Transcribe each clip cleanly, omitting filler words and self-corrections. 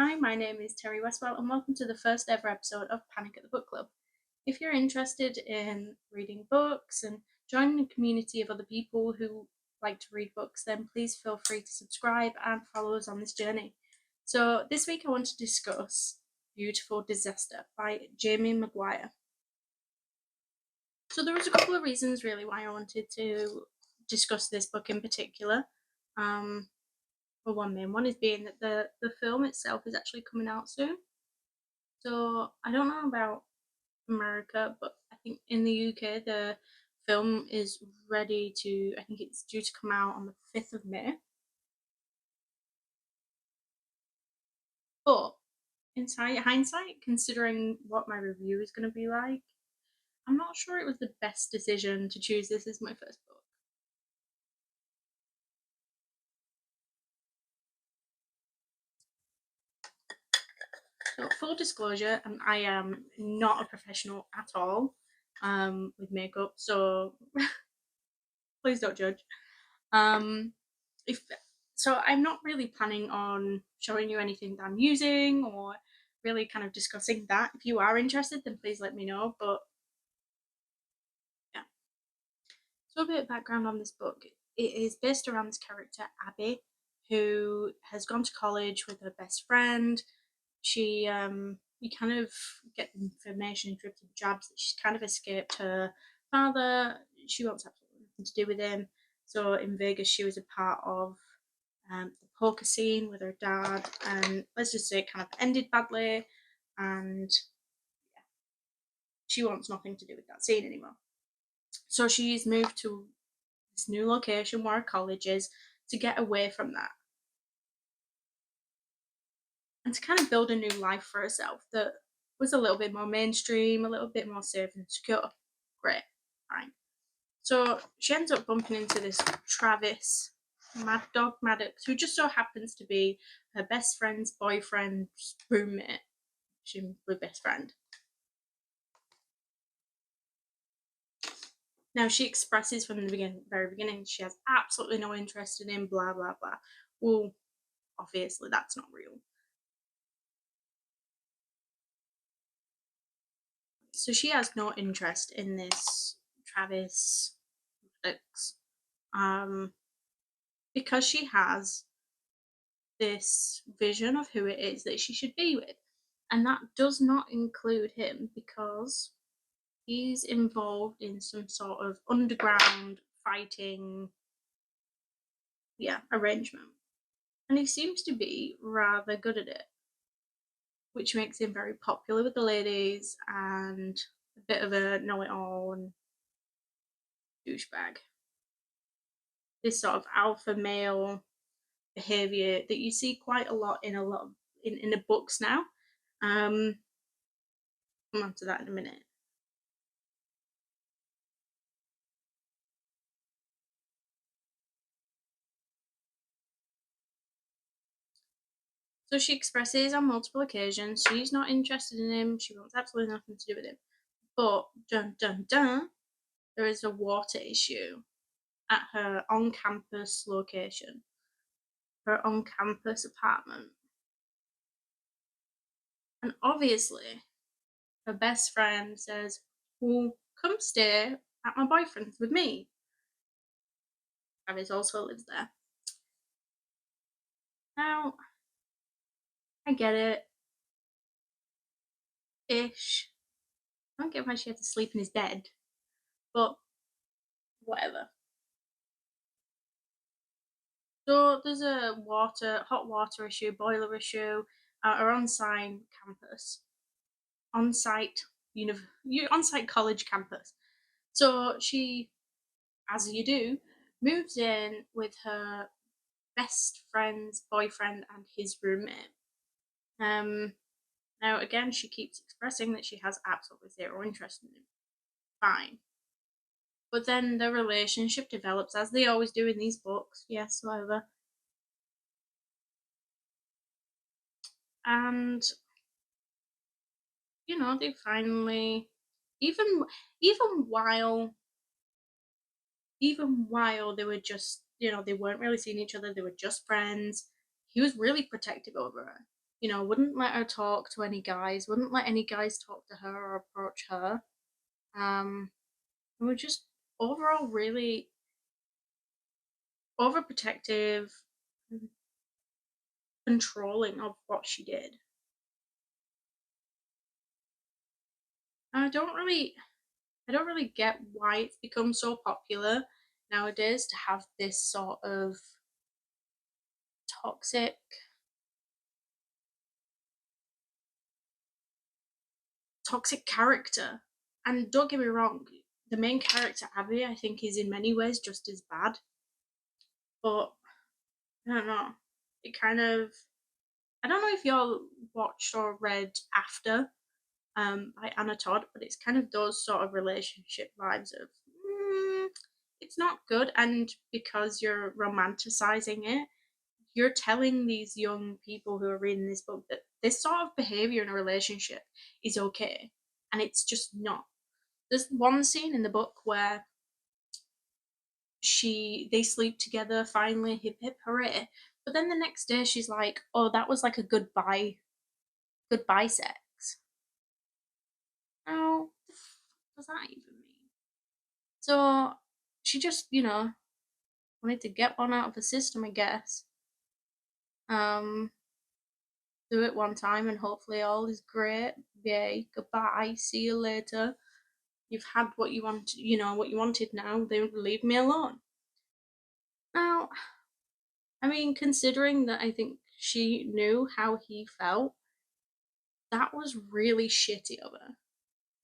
Hi, my name is Terry Westwell, and welcome to the first ever episode of Panic at the Book Club. If you're interested in reading books and joining a community of other people who like to read books, then please feel free to subscribe and follow us on this journey. So, this week I want to discuss Beautiful Disaster by Jamie McGuire. So, there was a couple of reasons really why I wanted to discuss this book in particular. Um, for one main one is being that the film itself is actually coming out soon. So I don't know about America, but I think in the UK the film is ready to. I think it's due to come out on the 5th of May. But in hindsight, considering what my review is going to be like, I'm not sure it was the best decision to choose this as my first book. So full disclosure, I am not a professional at all with makeup, so please don't judge. If so, I'm not really planning on showing you anything that I'm using or really kind of discussing that. If you are interested, then please let me know. But yeah, so a bit of background on this book. It is based around this character Abby, who has gone to college with her best friend. She you kind of get information in dribs and jabs that she's kind of escaped her father. She wants absolutely nothing to do with him. So in Vegas, she was a part of the poker scene with her dad, and let's just say it kind of ended badly, and she wants nothing to do with that scene anymore. So she's moved to this new location where her college is to get away from that and to kind of build a new life for herself that was a little bit more mainstream, a little bit more safe and secure. Great, fine. So she ends up bumping into this Travis Mad Dog Maddox, who just so happens to be her best friend's boyfriend's roommate. She's my best friend. Now she expresses from the very beginning she has absolutely no interest in him, blah blah blah. Well, obviously that's not real. So she has no interest in this Travis Maddox, um, because she has this vision of who it is that she should be with. And that does not include him because he's involved in some sort of underground fighting, yeah, arrangement. And he seems to be rather good at it, which makes him very popular with the ladies and a bit of a know it all and douchebag. This sort of alpha male behavior that you see quite a lot of, in the books now. Um, come on to that in a minute. So she expresses on multiple occasions she's not interested in him. She wants absolutely nothing to do with him. But dun dun dun, there is a water issue at her on-campus location, her on-campus apartment, and obviously her best friend says, "Well, come stay at my boyfriend's with me." Travis also lives there. Now, I get it, ish. I don't get why she had to sleep in his bed, but whatever. So there's a hot water issue, boiler issue at our on-site on-site college campus. So she, as you do, moves in with her best friend's boyfriend and his roommate. Um, Now again, she keeps expressing that she has absolutely zero interest in him. Fine. But then the relationship develops as they always do in these books. Yes, whatever. And they finally, even even while even while they were just, they weren't really seeing each other, they were just friends. He was really protective over her. wouldn't let her talk to any guys, wouldn't let any guys talk to her or approach her. And were just overall really overprotective, and controlling of what she did. And I don't really get why it's become so popular nowadays to have this sort of toxic toxic character. And don't get me wrong, the main character Abby I think is in many ways just as bad, but I don't know. It kind of I don't know if y'all watched or read After by Anna Todd, but it's kind of those sort of relationship vibes of it's not good, and because you're romanticizing it, you're telling these young people who are reading this book that this sort of behavior in a relationship is okay, and it's just not. There's one scene in the book where they sleep together finally, hip hip hooray, but then the next day she's like, oh, that was like a goodbye sex. Oh, the fuck does that even mean? So she just, wanted to get one out of the system, I guess. Um, do it one time and hopefully all is great. Yay, goodbye, see you later. You've had what you want, what you wanted now, then leave me alone. Now, I mean, considering that I think she knew how he felt, that was really shitty of her.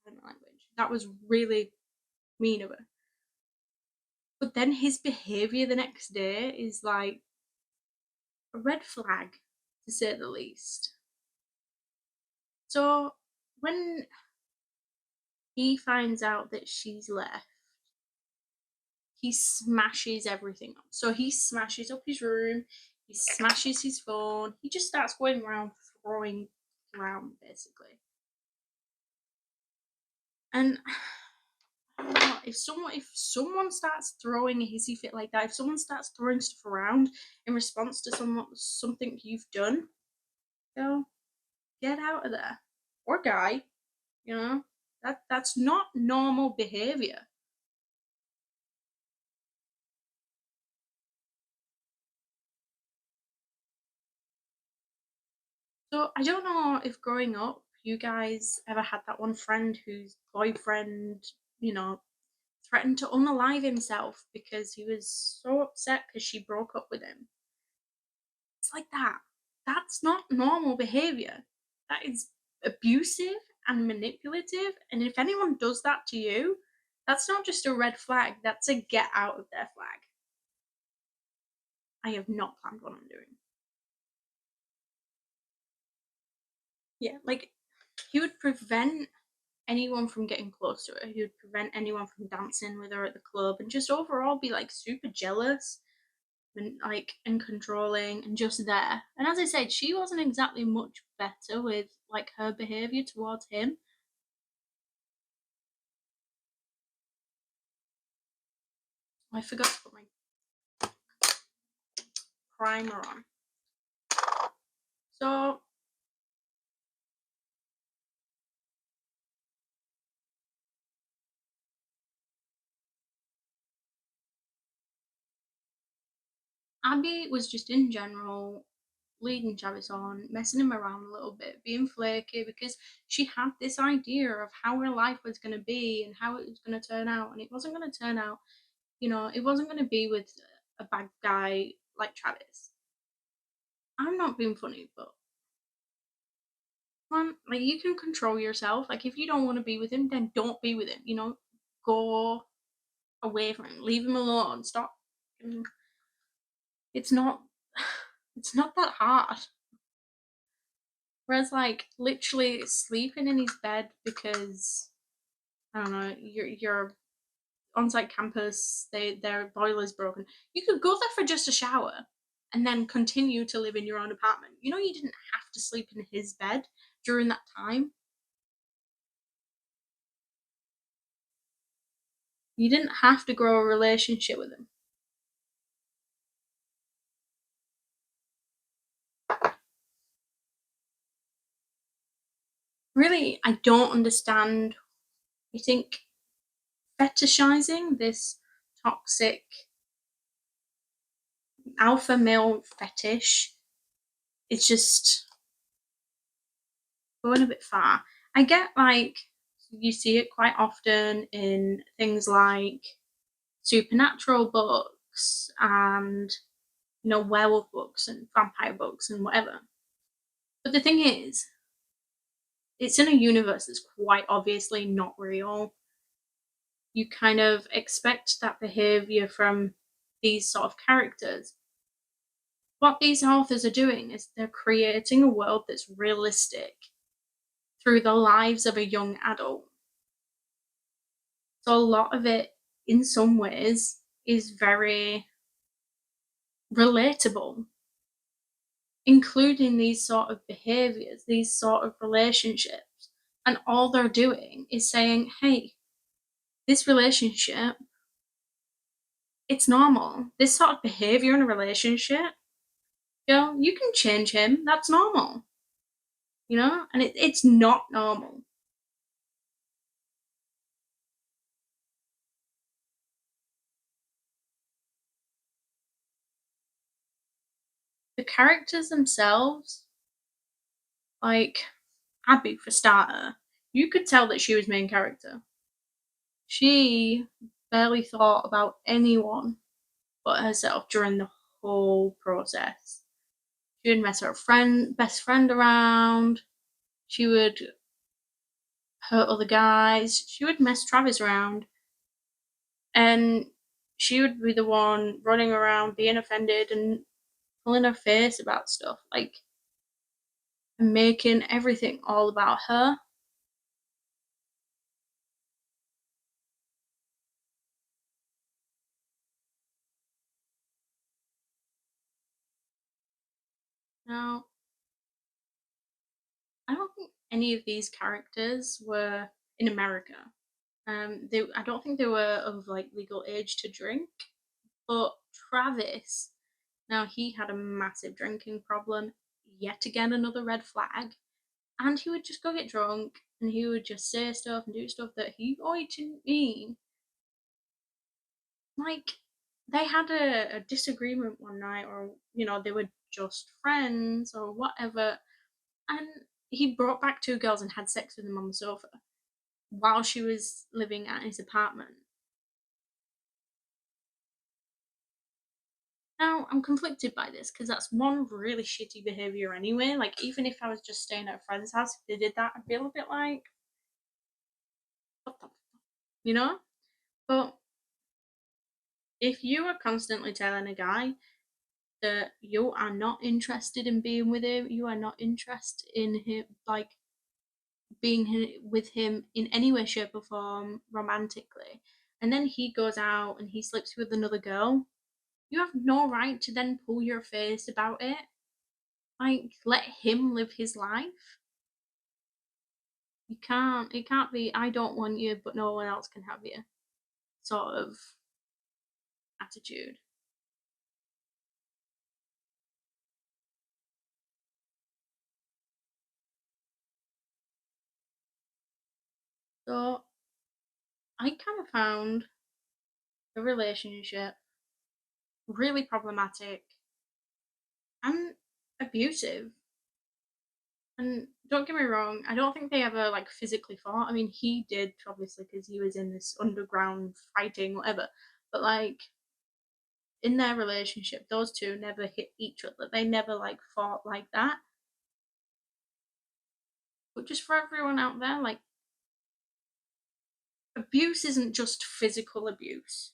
In my language. That was really mean of her. But then his behavior the next day is like a red flag, to say the least. So when he finds out that she's left, he smashes everything up. So he smashes up his room, he smashes his phone, he just starts going around throwing around basically. And I don't know, if someone starts throwing a hissy fit like that, if someone starts throwing stuff around in response to something you've done, go get out of there. Or die, you know? That's not normal behavior. So I don't know if growing up you guys ever had that one friend whose boyfriend, you know, threatened to unalive himself because he was so upset because she broke up with him. It's like that. That's not normal behavior. That is abusive and manipulative. And if anyone does that to you, that's not just a red flag, that's a get out of their flag. I have not planned what I'm doing. Yeah, like he would prevent anyone from getting close to her. He would prevent anyone from dancing with her at the club and just overall be like super jealous and controlling and just there. And as I said, she wasn't exactly much better with like her behavior towards him. I forgot to put my primer on. So Abby was just in general leading Travis on, messing him around a little bit, being flaky because she had this idea of how her life was going to be and how it was going to turn out, and it wasn't going to turn out. It wasn't going to be with a bad guy like Travis. I'm not being funny, but man, like you can control yourself. Like if you don't want to be with him, then don't be with him. Go away from him, leave him alone. Stop. It's not. It's not that hard. Whereas, like, literally sleeping in his bed because I don't know, your on-site campus, their boiler's broken. You could go there for just a shower, and then continue to live in your own apartment. You didn't have to sleep in his bed during that time. You didn't have to grow a relationship with him. Really, I don't understand. I think fetishizing this toxic alpha male fetish is just going a bit far. I get like you see it quite often in things like supernatural books and werewolf books and vampire books and whatever. But the thing is, it's in a universe that's quite obviously not real. You kind of expect that behavior from these sort of characters. What these authors are doing is they're creating a world that's realistic through the lives of a young adult. So a lot of it, in some ways, is very relatable, including these sort of behaviors, these sort of relationships. And all they're doing is saying, hey, this relationship, it's normal. This sort of behavior in a relationship, you can change him. That's normal, and it's not normal. The characters themselves, like Abby for starter, you could tell that she was main character. She barely thought about anyone but herself during the whole process. She would mess her best friend around. She would hurt other guys. She would mess Travis around. And she would be the one running around being offended and pulling her face about stuff, like, and making everything all about her. Now, I don't think any of these characters were in America. I don't think they were of like legal age to drink. But Travis, now he had a massive drinking problem. Yet again, another red flag. And he would just go get drunk, and he would just say stuff and do stuff that he didn't mean. Like, they had a disagreement one night, or they were just friends or whatever, and he brought back two girls and had sex with them on the sofa while she was living at his apartment. Now, I'm conflicted by this because that's one really shitty behavior anyway. Like, even if I was just staying at a friend's house, if they did that, I'd feel a bit like, what the, you know? But if you are constantly telling a guy that you are not interested in being with him, you are not interested in him, like, being with him in any way, shape, or form romantically, and then he goes out and he sleeps with another girl, you have no right to then pull your face about it. Like, let him live his life. You can't. It can't be. I don't want you, but no one else can have you. Sort of attitude. So I kind of found the relationship really problematic and abusive. And don't get me wrong, I don't think they ever like physically fought. I mean, he did obviously because he was in this underground fighting, whatever. But like in their relationship, those two never hit each other. They never like fought like that. But just for everyone out there, like, abuse isn't just physical abuse.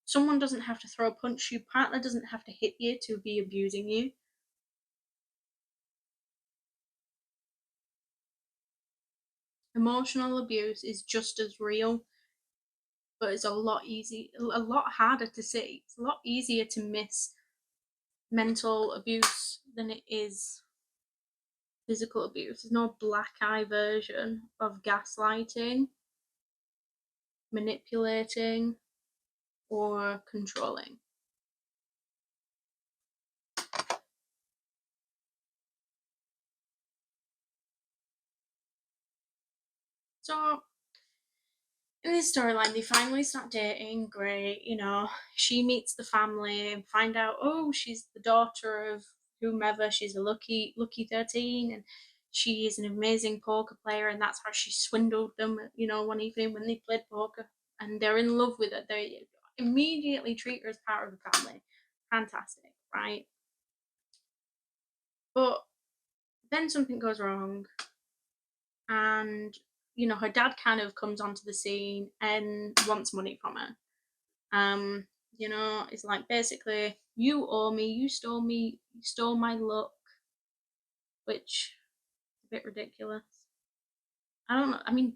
Someone doesn't have to throw a punch. Your partner doesn't have to hit you to be abusing you. Emotional abuse is just as real, but it's a lot harder to see. It's a lot easier to miss mental abuse than it is physical abuse. There's no black eye version of gaslighting, manipulating, or controlling. So in this storyline, they finally start dating. Great, she meets the family and find out, oh, she's the daughter of whomever. She's a lucky 13, and she is an amazing poker player, and that's how she swindled them. One evening when they played poker, and they're in love with her. They immediately treat her as part of the family. Fantastic, right? But then something goes wrong, and her dad kind of comes onto the scene and wants money from her. Um, it's like basically, you owe me, you stole my luck, which is a bit ridiculous. I don't know. I mean,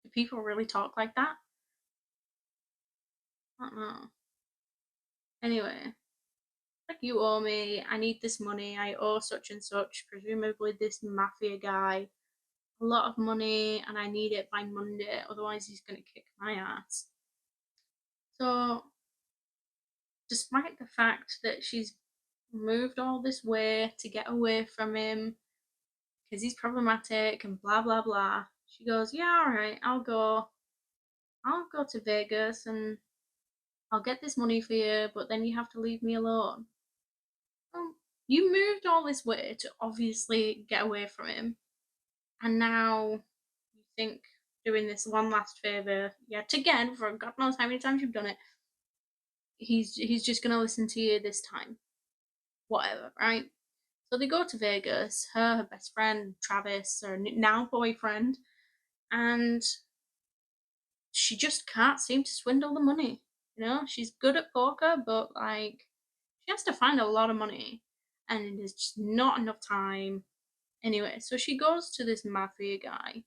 do people really talk like that? I don't know. Anyway, like, you owe me, I need this money, I owe such and such, presumably this mafia guy, a lot of money, and I need it by Monday, otherwise he's gonna kick my ass. So, despite the fact that she's moved all this way to get away from him, because he's problematic and blah blah blah. She goes, yeah, all right, I'll go to Vegas and I'll get this money for you, but then you have to leave me alone. Well, you moved all this way to obviously get away from him, and now you think doing this one last favor yet again for God knows how many times you've done it. He's just gonna listen to you this time, whatever, right? So they go to Vegas. Her best friend Travis, her now boyfriend, and she just can't seem to swindle the money. She's good at poker, but like, she has to find a lot of money, and there's just not enough time. Anyway, so she goes to this mafia guy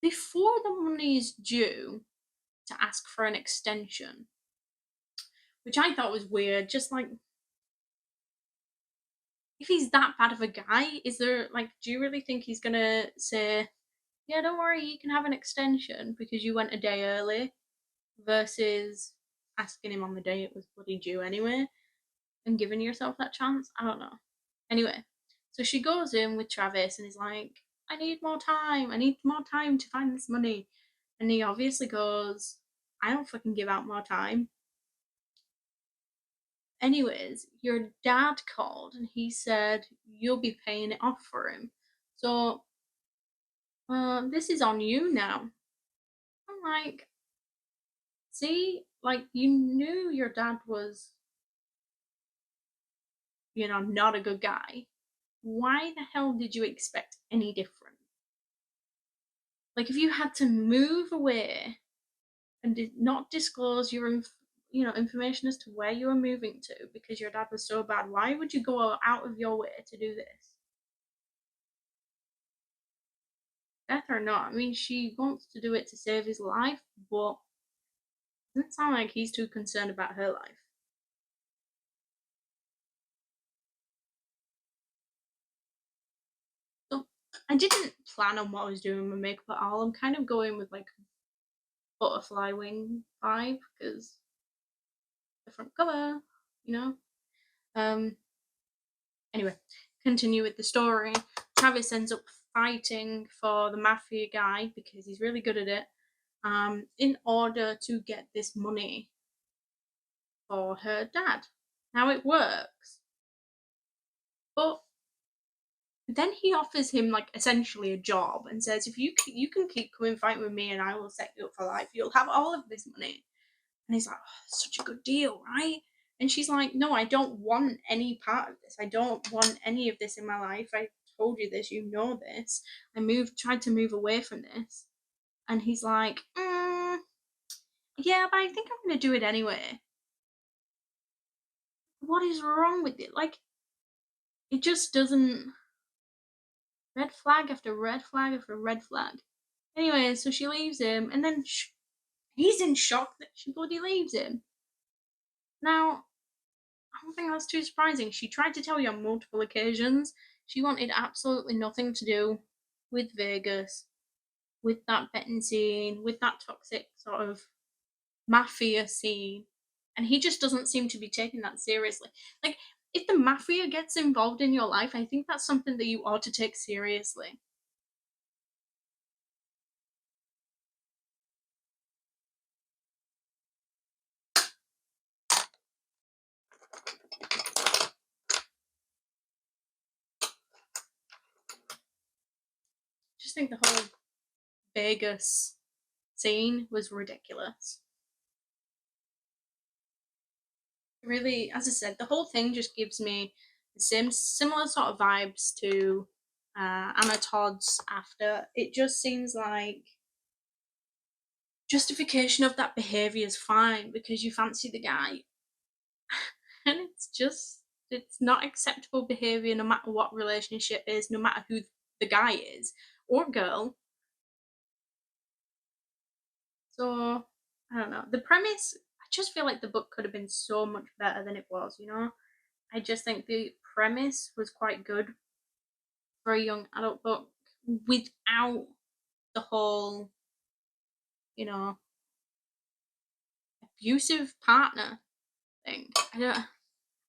before the money is due to ask for an extension, which I thought was weird. Just like, if he's that bad of a guy, is there like, do you really think he's gonna say, yeah, don't worry, you can have an extension because you went a day early, versus asking him on the day it was bloody due anyway and giving yourself that chance? I don't know. Anyway, so she goes in with Travis and is like, I need more time. I need more time to find this money. And he obviously goes, I don't fucking give out more time. Anyways, your dad called and he said you'll be paying it off for him. So this is on you now. I'm like, see, like, you knew your dad was, not a good guy. Why the hell did you expect any different? Like, if you had to move away and did not disclose your information as to where you were moving to because your dad was so bad, why would you go out of your way to do this? Death or not, I mean, she wants to do it to save his life, but it doesn't sound like he's too concerned about her life. So I didn't plan on what I was doing with my makeup at all. I'm kind of going with like butterfly wing vibe because different color, you know. Um. Anyway, continue with the story. Travis ends up fighting for the mafia guy because he's really good at it. In order to get this money for her dad. Now it works, but then he offers him like essentially a job and says, if you can keep coming fighting with me and I will set you up for life, you'll have all of this money. And he's like, oh, such a good deal, right? And she's like, no, I don't want any part of this. I don't want any of this in my life. I told you this, you know this. Tried to move away from this. And he's like, yeah, but I think I'm going to do it anyway. What is wrong with it? Like, it just doesn't. Red flag after red flag after red flag. Anyway, so she leaves him, and then he's in shock that she bloody leaves him. Now, I don't think that's too surprising. She tried to tell you on multiple occasions she wanted absolutely nothing to do with Vegas, with that betting scene, with that toxic sort of mafia scene. And he just doesn't seem to be taking that seriously. Like, if the mafia gets involved in your life, I think that's something that you ought to take seriously. just think the whole Vegas scene was ridiculous. Really, as I said, the whole thing just gives me the same similar sort of vibes to Anna Todd's After. It just seems like justification of that behavior is fine because you fancy the guy, and it's not acceptable behavior no matter what relationship is, no matter who the guy is or girl. So I don't know. The premise, I just feel like the book could have been so much better than it was, you know? I just think the premise was quite good for a young adult book without the whole, you know, abusive partner thing.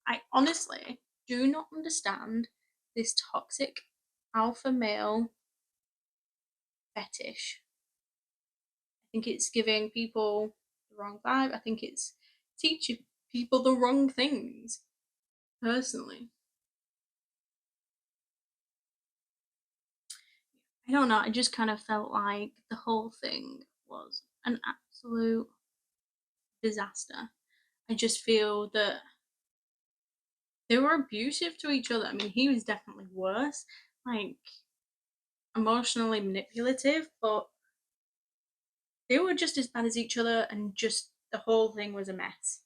I honestly do not understand this toxic alpha male fetish. I think it's giving people the wrong vibe. I think it's teaching people the wrong things, personally. I don't know, I just kind of felt like the whole thing was an absolute disaster. I just feel that they were abusive to each other. I mean, he was definitely worse, like emotionally manipulative, but they were just as bad as each other, and just the whole thing was a mess.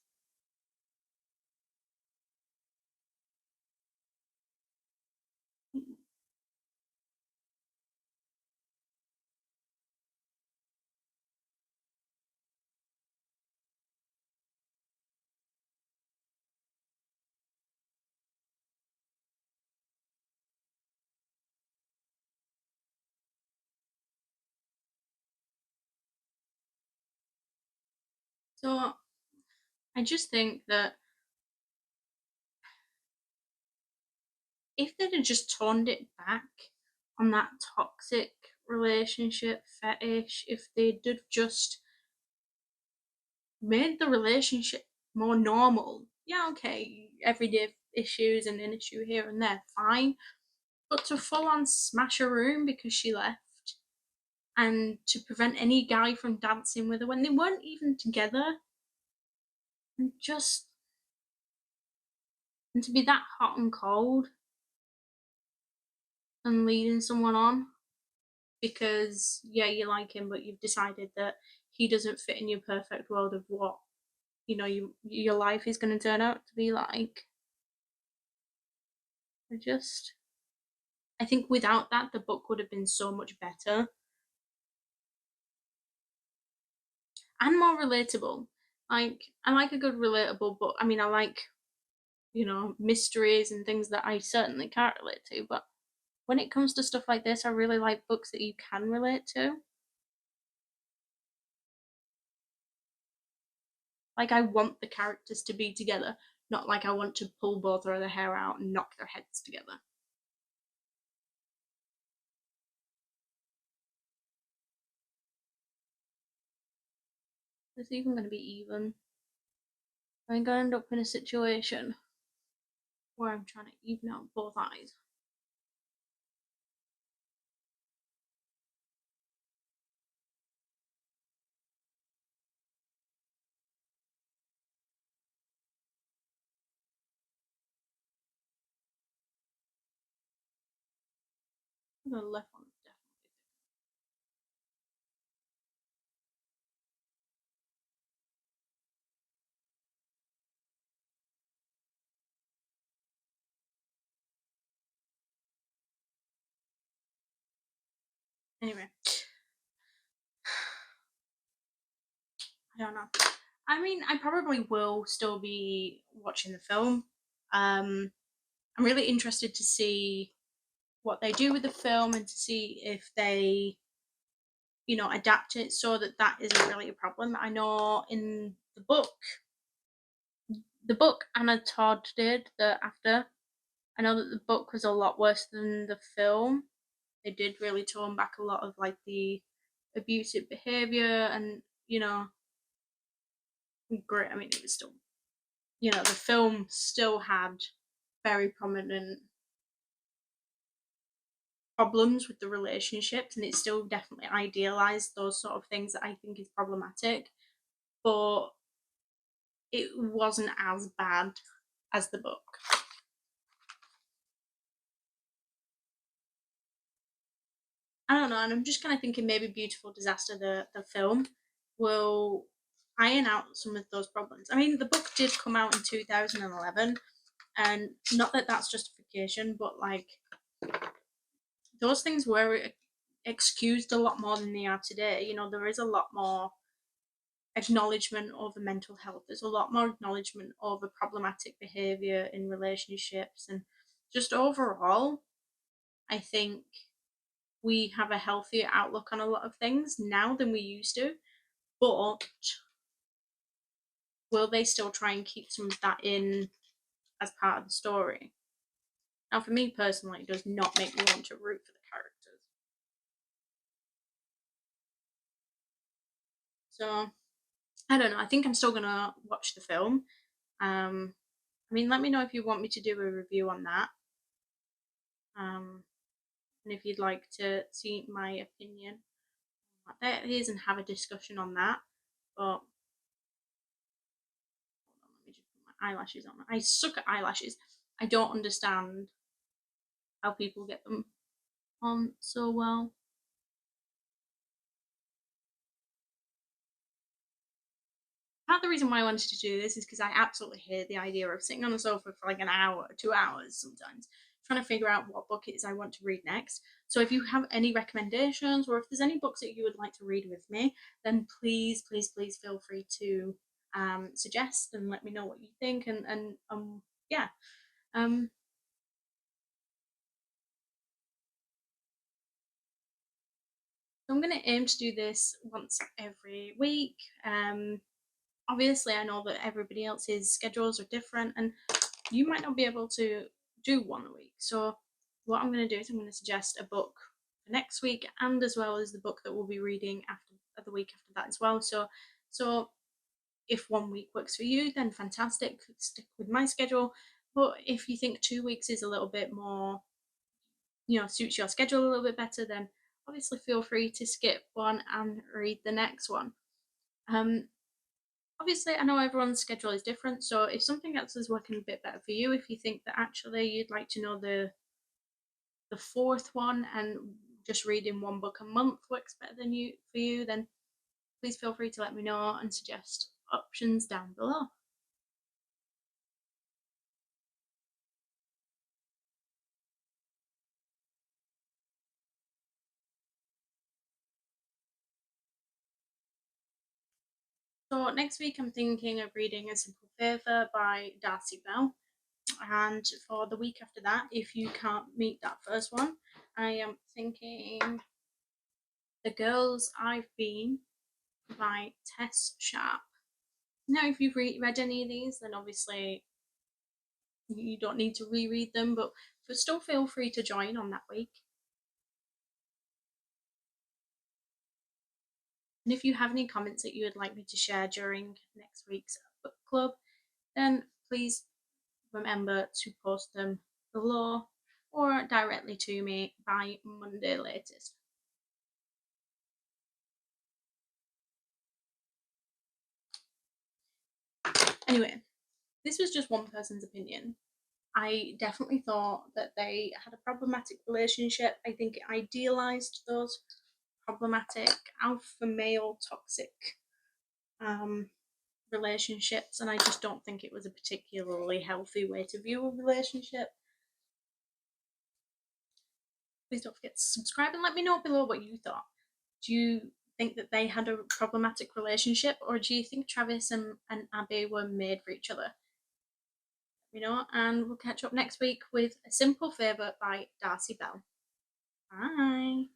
So I just think that if they'd have just toned it back on that toxic relationship fetish, if they did just made the relationship more normal, yeah, okay, everyday issues and an issue here and there, fine. But to full on smash a room because she left, and to prevent any guy from dancing with her when they weren't even together, and just and to be that hot and cold and leading someone on because yeah, you like him, but you've decided that he doesn't fit in your perfect world of what your life is going to turn out to be like. I just I think without that, the book would have been so much better and more relatable. Like, I like a good relatable book. I mean, I like, mysteries and things that I certainly can't relate to, but when it comes to stuff like this, I really like books that you can relate to. Like, I want the characters to be together, not like I want to pull both of their hair out and knock their heads together. It's even going to be even. I'm going to end up in a situation where I'm trying to even out both eyes. The left one is definitely. Anyway, I don't know. I mean, I probably will still be watching the film. I'm really interested to see what they do with the film and to see if they, adapt it so that that isn't really a problem. I know in the book Anna Todd did the After. I know that the book was a lot worse than the film. They did really tone back a lot of like the abusive behavior, and great. I mean, it was still, the film still had very prominent problems with the relationships, and it still definitely idealized those sort of things that I think is problematic, but it wasn't as bad as the book. I don't know, and I'm just kind of thinking maybe Beautiful Disaster, the film, will iron out some of those problems. I mean, the book did come out in 2011, and not that that's justification, but like those things were excused a lot more than they are today. You know, there is a lot more acknowledgement over mental health. There's a lot more acknowledgement over problematic behavior in relationships, and just overall, I think we have a healthier outlook on a lot of things now than we used to. But will they still try and keep some of that in as part of the story? Now, for me personally, it does not make me want to root for the characters. So I don't know. I think I'm still gonna watch the film. I mean, let me know if you want me to do a review on that. Um, and if you'd like to see my opinion on what that is and have a discussion on that. But hold on, let me just put my eyelashes on. I suck at eyelashes. I don't understand how people get them on so well. Part of the reason why I wanted to do this is because I absolutely hate the idea of sitting on the sofa for like an hour, 2 hours sometimes, trying to figure out what book it is I want to read next. So if you have any recommendations, or if there's any books that you would like to read with me, then please, please, please feel free to suggest and let me know what you think. And yeah. Um, so I'm going to aim to do this once every week. Obviously, I know that everybody else's schedules are different, and you might not be able to do one a week. So what I'm going to do is I'm going to suggest a book for next week, and as well as the book that we'll be reading after the week after that as well. So if one week works for you, then fantastic, stick with my schedule. But if you think 2 weeks is a little bit more, suits your schedule a little bit better, then obviously feel free to skip one and read the next one. um Obviously, I know everyone's schedule is different, so if something else is working a bit better for you, if you think that actually you'd like to know the fourth one, and just reading one book a month works better than you for you, then please feel free to let me know and suggest options down below. So next week I'm thinking of reading A Simple Favour by Darcey Bell. And for the week after that, if you can't meet that first one, I am thinking The Girls I've Been by Tess Sharpe. Now, if you've read any of these, then obviously you don't need to reread them, but still feel free to join on that week. And if you have any comments that you would like me to share during next week's book club, then please remember to post them below or directly to me by Monday latest. Anyway, this was just one person's opinion. I definitely thought that they had a problematic relationship. I think it idealized those problematic alpha male toxic um, relationships, and I just don't think it was a particularly healthy way to view a relationship. Please don't forget to subscribe and let me know below what you thought. Do you think that they had a problematic relationship, or do you think Travis and Abby were made for each other? And we'll catch up next week with A Simple Favour by Darcey Bell. Bye.